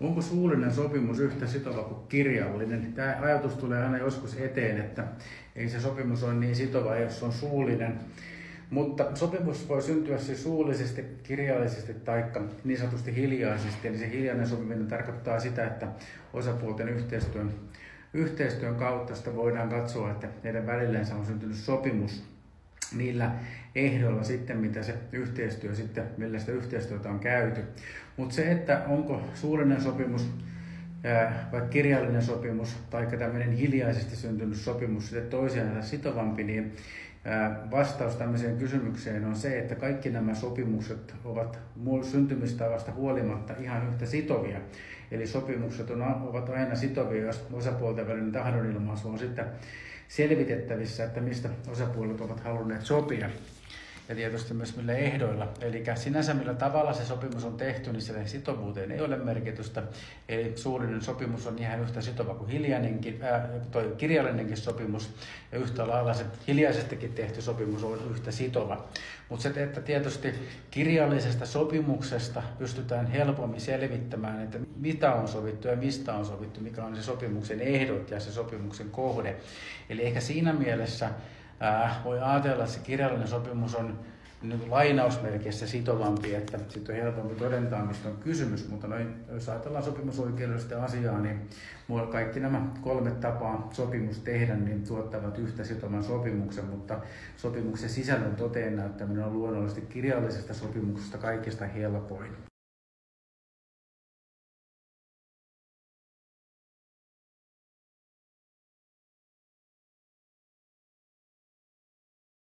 Onko suullinen sopimus yhtä sitova kuin kirjallinen? Tämä ajatus tulee aina joskus eteen, että ei se sopimus ole niin sitova, jos se on suullinen. Mutta sopimus voi syntyä siis suullisesti, kirjallisesti tai niin sanotusti hiljaisesti. Eli se hiljainen sopiminen tarkoittaa sitä, että osapuolten yhteistyön kautta sitä voidaan katsoa, että heidän välilleen on syntynyt sopimus niillä ehdoilla sitten, mitä se yhteistyö sitten, millä sitä yhteistyötä on käyty. Mutta se, että onko suullinen sopimus vai kirjallinen sopimus tai tämmöinen hiljaisesti syntynyt sopimus sitten toisiaan sitovampi, niin vastaus tämmöiseen kysymykseen on se, että kaikki nämä sopimukset ovat syntymistavasta huolimatta ihan yhtä sitovia. Eli sopimukset ovat aina sitovia, jos osapuolten välinen tahdonilmaisu on sitten selvitettävissä, että mistä osapuolet ovat halunneet sopia. Ja tietysti myös millä ehdoilla. Eli sinänsä millä tavalla se sopimus on tehty, niin sille sitovuuteen ei ole merkitystä. Eli suullinen sopimus on ihan yhtä sitova kuin kirjallinenkin sopimus. Ja yhtä lailla se hiljaisestikin tehty sopimus on yhtä sitova. Mutta se, että tietysti kirjallisesta sopimuksesta pystytään helpommin selvittämään, että mitä on sovittu ja mistä on sovittu, mikä on se sopimuksen ehdot ja se sopimuksen kohde. Eli ehkä siinä mielessä voi ajatella, että se kirjallinen sopimus on lainausmerkeissä sitovampi, että sitten on helpompi todentaa, mistä on kysymys, mutta jos ajatellaan sopimusoikeudellista asiaa, niin kaikki nämä 3 tapaa sopimus tehdä niin tuottavat yhtä sitovan sopimuksen, mutta sopimuksen sisällön toteen näyttäminen on luonnollisesti kirjallisesta sopimuksesta kaikista helpoin.